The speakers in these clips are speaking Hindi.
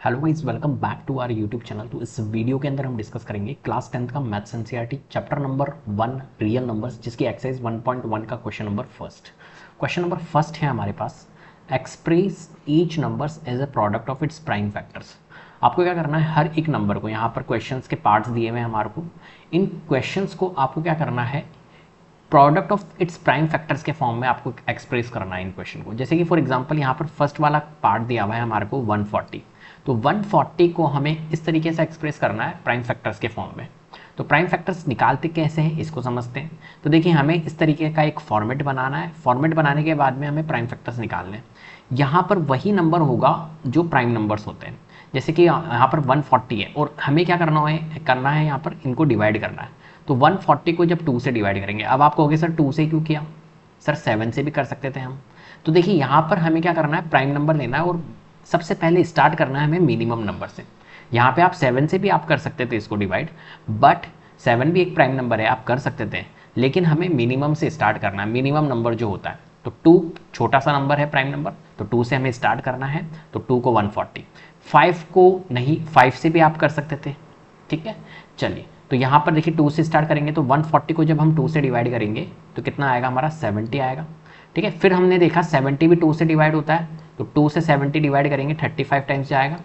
Hello guys, welcome back to our YouTube channel. तो इस वीडियो के अंदर हम डिस्कस करेंगे क्लास 10th का maths NCERT chapter number 1 real numbers, जिसकी एक्सरसाइज 1.1 का क्वेश्चन नंबर फर्स्ट है हमारे पास। Express each numbers as a product of its prime factors. आपको क्या करना है, हर एक नंबर को, यहाँ पर क्वेश्चंस के पार्ट्स दिए हुए हैं हमारे को, इन क्वेश्चंस को आपको क्या करना है, product of its prime factors के फॉर्म में आपको एक्सप्रेस करना है इन क्वेश्चन को। जैसे कि फॉर एग्जांपल यहाँ पर फर्स्ट वाला पार्ट दिया हुआ है हमारे को 140, तो 140 को हमें इस तरीके से एक्सप्रेस करना है प्राइम फैक्टर्स के फॉर्म में। तो प्राइम फैक्टर्स निकालते कैसे हैं इसको समझते हैं। तो देखिए, हमें इस तरीके का एक फॉर्मेट बनाना है। फॉर्मेट बनाने के बाद में हमें प्राइम फैक्टर्स निकालने हैं। यहाँ पर वही नंबर होगा जो प्राइम नंबर्स होते हैं। जैसे कि यहाँ पर 140 है और हमें क्या करना है यहाँ पर इनको डिवाइड करना है। तो 140 को जब 2 से डिवाइड करेंगे, अब आप कहोगे सर 2 से क्यों किया, सर 7 से भी कर सकते थे हम। तो देखिए, यहाँ पर हमें क्या करना है, प्राइम नंबर लेना है और सबसे पहले स्टार्ट करना है हमें मिनिमम नंबर से। यहाँ पे आप 7 से भी आप कर सकते थे इसको डिवाइड, बट 7 भी एक प्राइम नंबर है, आप कर सकते थे, लेकिन हमें मिनिमम से स्टार्ट करना है। मिनिमम नंबर जो होता है, तो 2 छोटा सा नंबर है प्राइम नंबर, तो 2 से हमें स्टार्ट करना है। तो 2 को 140, 5 को नहीं, 5 से भी आप कर सकते थे, ठीक है। चलिए, तो यहाँ पर देखिए 2 से स्टार्ट करेंगे, तो 140 को जब हम 2 से डिवाइड करेंगे तो कितना आएगा हमारा, 70 आएगा, ठीक है। फिर हमने देखा 70 भी 2 से डिवाइड होता है, तो 2 से 70 डिवाइड करेंगे, 35 टाइम्स जाएगा,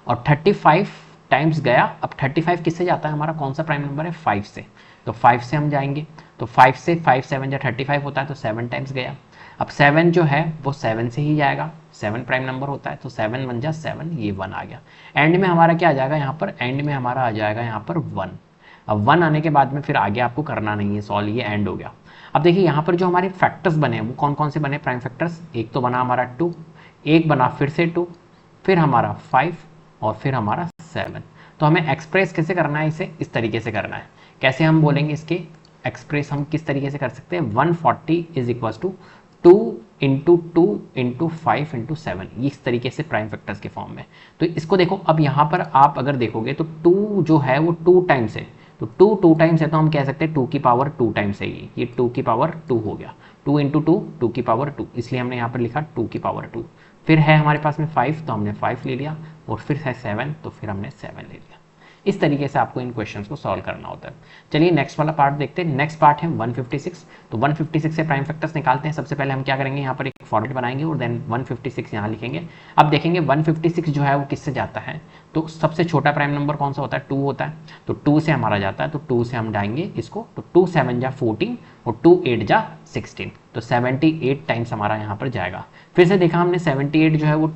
और 35 टाइम्स गया। अब 35 किससे जाता है, हमारा कौन सा प्राइम नंबर है, 5 से, तो 5 से हम जाएंगे। तो 5 से 5 7 या 35 होता है, तो 7 टाइम्स गया। अब 7 जो है वो 7 से ही जाएगा, 7 प्राइम नंबर होता है, तो 7 1 जा 7, ये 1 आ गया। एंड में हमारा क्या आ जाएगा, यहाँ पर एंड में हमारा आ जाएगा यहाँ पर 1। अब 1 आने के बाद में फिर आगे आपको करना नहीं है सॉल्व, ये एंड हो गया। अब देखिए, यहाँ पर जो हमारे फैक्टर्स बने वो कौन कौन से बने, प्राइम फैक्टर्स। एक तो बना हमारा 2, एक बना फिर से 2, फिर हमारा 5 और फिर हमारा 7। तो हमें एक्सप्रेस कैसे करना है, इसे इस तरीके से करना है। कैसे हम बोलेंगे इसके एक्सप्रेस, हम किस तरीके से कर सकते हैं, 140 is equal to 2 into 2 into 5 into 7, इस तरीके से प्राइम फैक्टर्स के फॉर्म में। तो इसको देखो, अब यहाँ पर आप अगर देखोगे तो 2 जो है वो 2 टाइम्स है, तो 2 टाइम्स है, तो हम कह सकते हैं 2 की पावर 2 टाइम्स है, ये 2 की पावर 2 हो गया। 2 इंटू 2, 2 की पावर 2, इसलिए हमने यहाँ पर लिखा 2 की पावर 2। फिर है हमारे पास में 5, तो हमने 5 ले लिया, और फिर है 7, तो फिर हमने 7 ले लिया। इस तरीके से आपको इन क्वेश्चंस को सॉल्व करना होता है। चलिए नेक्स्ट वाला पार्ट देखते हैं। नेक्स्ट पार्ट है 156। तो 156 से प्राइम फैक्टर्स निकालते हैं। सबसे पहले हम क्या करेंगे, यहाँ पर एक फॉर्मेट बनाएंगे और देन 156 यहाँ लिखेंगे। अब देखेंगे 156 जो है वो किससे जाता है, तो सबसे छोटा प्राइम नंबर कौन सा होता है, 2 होता है, तो 2 से हमारा जाता है, तो 2 से हम जाएंगे इसको, तो 2 7 जा 14 और 2 8 जा 16, तो 78 टाइम्स हमारा यहाँ पर जाएगा। फिर से देखा हमने 78 जो है वो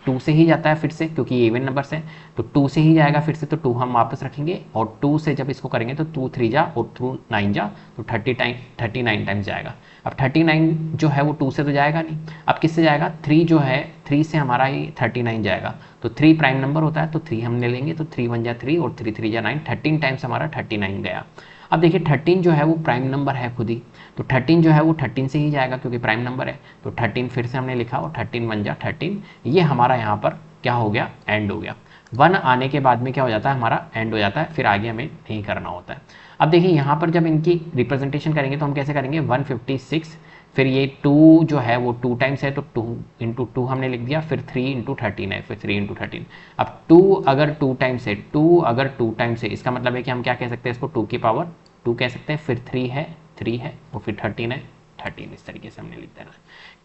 2 से ही जाता है फिर से, क्योंकि ये इवन नंबर्स है, तो 2 से ही जाएगा फिर से, तो 2 हम वापस रखेंगे, और 2 से जब इसको करेंगे तो 2 3 जा और 2 9 जा, तो 39 टाइम्स जाएगा। अब 39 जो है वो 2 से तो जाएगा नहीं, अब किससे जाएगा, 3 जो है 3 से हमारा ही 39 जाएगा, तो 3 प्राइम नंबर होता है, तो 3 हम ले लेंगे, तो 3 1 जा 3 और 3 3 जा 9, 13 टाइम्स हमारा 39 गया। अब देखिए 13 जो है वो प्राइम नंबर है खुद ही, तो 13 जो है वो 13 से ही जाएगा क्योंकि प्राइम नंबर है, तो 13 फिर से हमने लिखा, और 13 1 जा 13, ये हमारा यहाँ पर क्या हो गया, एंड हो गया। 1 आने के बाद में क्या हो जाता है, हमारा एंड हो जाता है, फिर आगे हमें नहीं करना होता है। अब देखिए यहाँ पर जब इनकी रिप्रेजेंटेशन करेंगे तो हम कैसे करेंगे, 156, फिर ये 2 जो है वो 2 टाइम्स है, तो 2 इंटू 2 हमने लिख दिया, फिर 3 इंटू 13 है, फिर 3 इंटू 13। अब 2 अगर 2 टाइम्स है, 2 अगर 2 टाइम्स है, इसका मतलब है कि हम क्या कह सकते हैं इसको, 2 की पावर 2 कह सकते हैं, फिर 3 है और फिर 13 है 13, इस तरीके से हमने लिख देना।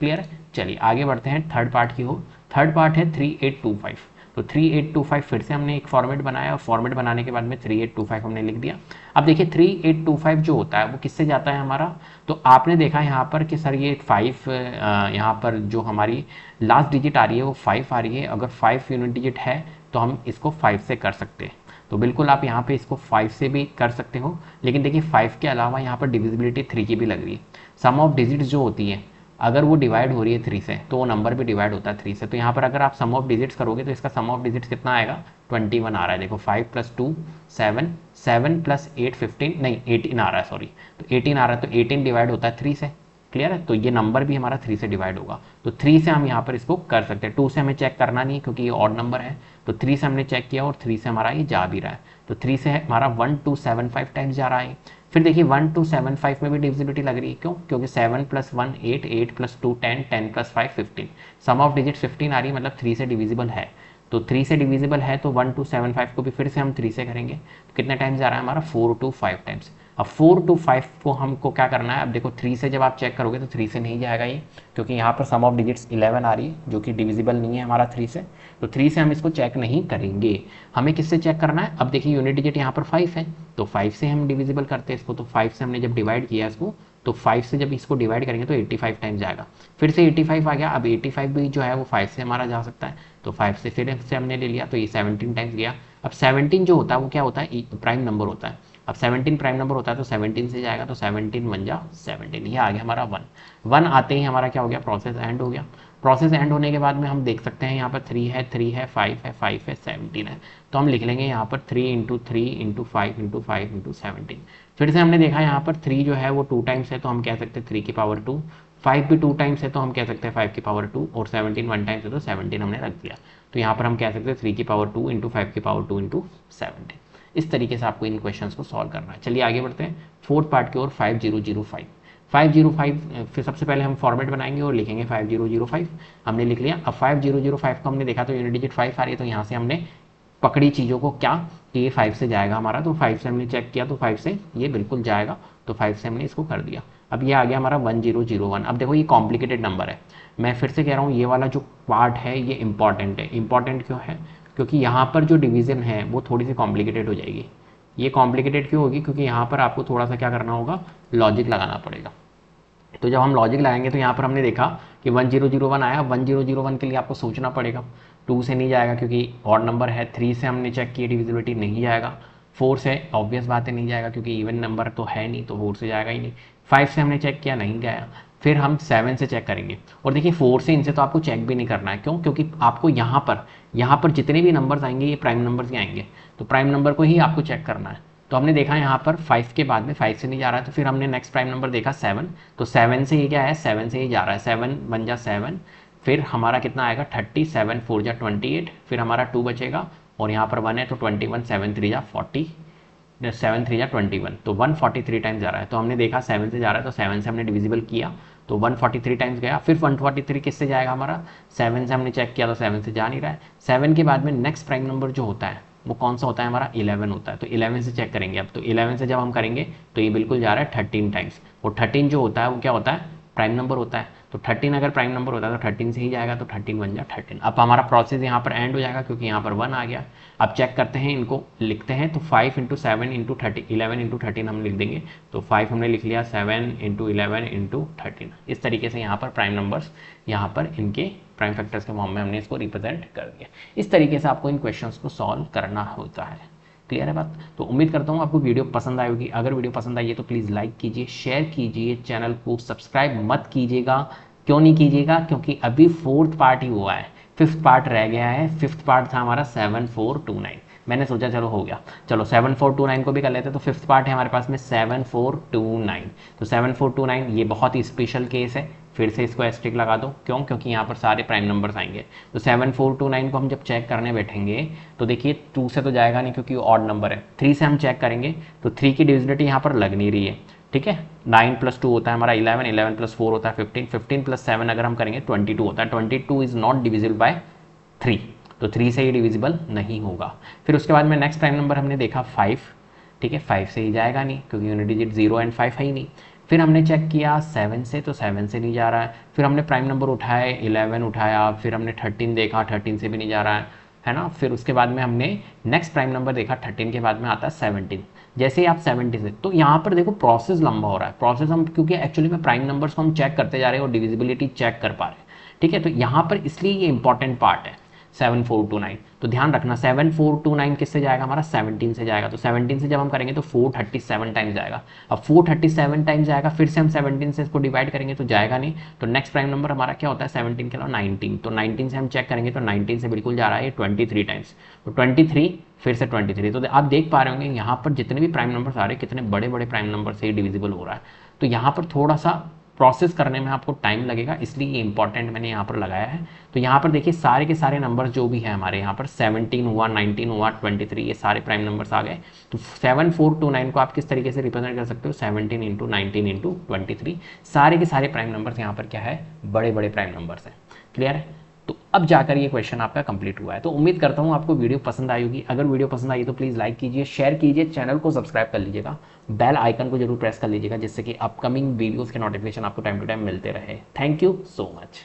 क्लियर है। चलिए आगे बढ़ते हैं, थर्ड पार्ट की हो। थर्ड पार्ट है 3825। तो 3825 फिर से हमने एक फॉर्मेट बनाया, और फॉर्मेट बनाने के बाद में 3825 हमने लिख दिया। अब देखिए 3825 जो होता है वो किससे जाता है हमारा, तो आपने देखा यहाँ पर कि सर ये 5 यहाँ पर जो हमारी लास्ट डिजिट आ रही है वो 5 आ रही है। अगर 5 यूनिट डिजिट है तो हम इसको 5 से कर सकते हैं, तो बिल्कुल आप यहाँ पे इसको 5 से भी कर सकते हो, लेकिन देखिए 5 के अलावा यहाँ पर डिविजिबिलिटी 3 की भी लग रही है। सम ऑफ डिजिट्स जो होती है, अगर वो डिवाइड हो रही है 3 से, तो वो नंबर भी डिवाइड होता है 3 से। तो यहाँ पर अगर आप सम ऑफ डिजिट्स करोगे तो इसका सम ऑफ डिजिट्स कितना आएगा, 21 आ रहा है। देखो 5 + 2 7, 7 + 8 15, नहीं 18 आ रहा है, सॉरी, तो 18 आ रहा है, तो 18 डिवाइड होता है 3 से। क्लियर है, तो ये नंबर भी हमारा 3 से डिवाइड होगा, तो 3 से हम यहाँ पर इसको कर सकते हैं। 2 से हमें चेक करना नहीं क्योंकि ये ऑड नंबर है, तो 3 से हमने चेक किया और 3 से हमारा ये जा भी रहा है, तो 3 से हमारा 1275 टाइम्स जा रहा है। फिर देखिए 1275 में भी डिविजिबिलिटी लग रही है, क्यों, क्योंकि 7 + 1 8, 8 + 2 10, 10 + 5 15, सम ऑफ डिजिट 15 आ रही है, मतलब 3 से डिविजिबल है। तो 3 से डिविजिबल है तो 1275 को भी फिर से हम 3 से करेंगे तो कितने टाइम्स जा रहा है हमारा 4 to 5 टाइम्स। अब 4 to 5 को हमको क्या करना है, अब देखो 3 से जब आप चेक करोगे तो 3 से नहीं जाएगा ये, क्योंकि यहाँ पर सम ऑफ डिजिट्स 11 आ रही है जो कि डिविजिबल नहीं है हमारा 3 से, तो 3 से हम इसको चेक नहीं करेंगे। हमें किससे चेक करना है, अब देखिए यूनिट डिजिट यहाँ पर 5 है तो 5 से हम डिविजिबल करते हैं इसको, तो 5 से हमने जब डिवाइड किया इसको तो 5 से जब इसको डिवाइड करेंगे तो 85 टाइम्स जाएगा, फिर से 85 आ गया। अब 85 भी जो है वो 5 से हमारा जा सकता है, तो 5 से फिर से हमने ले लिया तो ये 17 टाइम्स गया। अब 17 जो होता है वो क्या होता है, प्राइम नंबर होता है। अब 17 प्राइम नंबर होता है तो 17 से जाएगा तो 17 1 जा 17, ये आ गया हमारा 1 आते ही हमारा क्या हो गया, प्रोसेस एंड हो गया। प्रोसेस एंड होने के बाद में हम देख सकते हैं यहाँ पर 3 है 3 है 5 है 5 है 17 है, तो हम लिख लेंगे यहाँ पर 3 इंटू 3 इंटू 5 इंटू 5 इंटू 17। फिर से हमने देखा यहाँ पर 3 जो है वो 2 टाइम्स है तो हम कह सकते हैं 3 की पावर 2, 5 भी 2 टाइम्स है तो हम कह सकते हैं 5 की पावर 2, और 17 1 टाइम्स है तो 17 हमने रख दिया, तो यहाँ पर हम कह सकते हैं 3 की पावर 2 इंटू 5 की पावर 2 इंटू 17। इस तरीके से आपको इन क्वेश्चंस को सॉल्व करना है। चलिए आगे बढ़ते हैं फोर्थ पार्ट की ओर। 5005 फिर सबसे पहले हम फॉर्मेट बनाएंगे और लिखेंगे 5005, हमने लिख लिया। अब 5005 को हमने देखा तो यूनिट डिजिट 5 आ रही है, तो यहाँ से हमने पकड़ी चीज़ों को क्या कि ये 5 से जाएगा हमारा, तो 5 से हमने चेक किया तो 5 से ये बिल्कुल जाएगा, तो 5 से हमने इसको कर दिया। अब ये आ गया हमारा 1001। अब देखो ये कॉम्प्लिकेटेड नंबर है, मैं फिर से कह रहा हूँ ये वाला जो पार्ट है ये इंपॉर्टेंट है। इंपॉर्टेंट क्यों है, क्योंकि यहाँ पर जो डिवीज़न है वो थोड़ी सी कॉम्प्लिकेटेड हो जाएगी। ये कॉम्प्लिकेटेड क्यों होगी, क्योंकि यहाँ पर आपको थोड़ा सा क्या करना होगा, लॉजिक लगाना पड़ेगा। तो जब हम लॉजिक लगाएंगे तो यहाँ पर हमने देखा कि 1001 आया, 1001 के लिए आपको सोचना पड़ेगा। 2 से नहीं जाएगा क्योंकि ऑड नंबर है, 3 से हमने चेक किया डिविजिबिलिटी नहीं जाएगा, 4 से ऑब्वियस बात है नहीं जाएगा क्योंकि इवन नंबर तो है नहीं, तो 4 से जाएगा ही नहीं। 5 से हमने चेक किया नहीं गया, फिर हम 7 से चेक करेंगे। और देखिए 4 से इनसे तो आपको चेक भी नहीं करना है, क्यों, क्योंकि आपको यहाँ पर जितने भी नंबर्स आएंगे ये प्राइम नंबर्स ही आएंगे, तो प्राइम नंबर को ही आपको चेक करना है। तो हमने देखा यहाँ पर 5 के बाद में 5 से नहीं जा रहा है, तो फिर हमने नेक्स्ट प्राइम नंबर देखा 7, तो 7 से ये क्या है, 7 से ही जा रहा है, 7 1 जा 7, फिर हमारा कितना आएगा 30, 7 4 जा 28, फिर हमारा 2 बचेगा और यहाँ पर 1 है तो 21, 7 3 जा 40, 7 3 जा 21, तो 143 टाइम्स जा रहा है। तो हमने देखा 7 से जा रहा है तो 7 से हमने डिविजिबल किया तो 143 टाइम्स गया। फिर 143 किससे जाएगा हमारा, 7 से हमने चेक किया तो 7 से जा नहीं रहा है। 7 के बाद में नेक्स्ट प्राइम नंबर जो होता है वो कौन सा होता है हमारा, 11 होता है, तो 11 से चेक करेंगे। अब तो 11 से जब हम करेंगे तो ये बिल्कुल जा रहा है 13 टाइम्स, और 13 जो होता है वो क्या होता है, प्राइम नंबर होता है, तो 13 अगर प्राइम नंबर होता है तो 13 से ही जाएगा, तो 13 1 जा 13। अब हमारा प्रोसेस यहाँ पर एंड हो जाएगा क्योंकि यहाँ पर 1 आ गया। अब चेक करते हैं, इनको लिखते हैं, तो 5 इंटू 7 इंटू 30, 11 इंटू 13 हम लिख देंगे, तो 5 हमने लिख लिया, 7 इंटू 11 इंटू 13। इस तरीके से यहाँ पर प्राइम नंबर्स यहाँ पर इनके प्राइम फैक्टर्स के फॉर्म में हमने इसको रिप्रेजेंट कर दिया। इस तरीके से आपको इन क्वेश्चंस को सॉल्व करना होता है। क्लियर है बात। तो उम्मीद करता हूँ आपको वीडियो पसंद आई होगी। अगर वीडियो पसंद आई है तो प्लीज़ लाइक कीजिए, शेयर कीजिए, चैनल को सब्सक्राइब मत कीजिएगा। क्यों नहीं कीजिएगा, क्योंकि अभी 4th पार्ट ही हुआ है, 5th पार्ट रह गया है। 5th पार्ट था हमारा 7429, मैंने सोचा चलो हो गया, चलो 7429 को भी कर लेते हैं। तो 5th पार्ट है हमारे पास में 7429, तो 7429 ये बहुत ही स्पेशल केस है। फिर से इसको एस्ट्रिक लगा दो, क्यों, क्योंकि यहाँ पर सारे प्राइम नंबर्स आएंगे। तो 7429 को हम जब चेक करने बैठेंगे तो देखिए 2 से तो जाएगा नहीं क्योंकि ऑड नंबर है। 3 से हम चेक करेंगे तो 3 की डिविजिबिलिटी यहाँ पर लग नहीं रही है, ठीक है। 9 + 2 होता है हमारा 11, 11 + 4 होता है 15, 15 + 7 अगर हम करेंगे 22 होता है। 22 इज़ नॉट डिविजिबल बाय 3, तो 3 से ही डिविजिबल नहीं होगा। फिर उसके बाद में नेक्स्ट प्राइम नंबर हमने देखा 5, ठीक है, 5 से ही जाएगा नहीं क्योंकि यूनिट डिजिट 0 एंड 5 है ही नहीं। फिर हमने चेक किया 7 से, तो 7 से नहीं जा रहा है। फिर हमने प्राइम नंबर उठाए, 11 उठाया, फिर हमने 13 देखा, 13 से भी नहीं जा रहा है ना। फिर उसके बाद में हमने नेक्स्ट प्राइम नंबर देखा, 13 के बाद में आता है 17। जैसे ही आप 70 से, तो यहाँ पर देखो प्रोसेस लंबा हो रहा है। प्रोसेस हम क्योंकि एक्चुअली में प्राइम नंबर्स को हम चेक करते जा रहे हैं और डिविजिबिलिटी चेक कर पा रहे हैं, ठीक है। तो यहाँ पर इसलिए ये इंपॉर्टेंट पार्ट है 7429। तो ध्यान रखना 7429 किससे जाएगा हमारा, 17 से जाएगा। तो 17 से जब हम करेंगे तो 437 टाइम्स जाएगा। अब 437 टाइम्स जाएगा, फिर से हम 17 से इसको डिवाइड करेंगे तो जाएगा नहीं। तो नेक्स्ट प्राइम नंबर हमारा क्या होता है 17 के अलावा 19, तो 19 से हम चेक करेंगे तो 19 से बिल्कुल जा रहा है 23 टाइम्स, तो 23 फिर से 23। तो आप देख पा रहे होंगे यहाँ पर जितने भी प्राइम नंबर्स आ रहे हैं कितने बड़े बड़े प्राइम नंबर से ही डिविजिबल हो रहा है। तो यहाँ पर थोड़ा सा प्रोसेस करने में आपको टाइम लगेगा, इसलिए ये इंपॉर्टेंट मैंने यहाँ पर लगाया है। तो यहाँ पर देखिए सारे के सारे नंबर्स जो भी है हमारे यहाँ पर 17 हुआ, 19 हुआ, 23, ये सारे प्राइम नंबर्स आ गए। तो 7429 को आप किस तरीके से रिप्रेजेंट कर सकते हो, 17 इंटू 19 इंटू 23, सारे के सारे प्राइम नंबर्स यहाँ पर क्या है, बड़े बड़े प्राइम नंबर्स हैं। क्लियर है। तो अब जाकर ये क्वेश्चन आपका कंप्लीट हुआ है। तो उम्मीद करता हूँ आपको वीडियो पसंद आई होगी। अगर वीडियो पसंद आई तो प्लीज़ लाइक कीजिए, शेयर कीजिए, चैनल को सब्सक्राइब कर लीजिएगा, बेल आइकन को जरूर प्रेस कर लीजिएगा, जिससे कि अपकमिंग वीडियोज़ के नोटिफिकेशन आपको टाइम टू टाइम मिलते रहे। Thank you so much.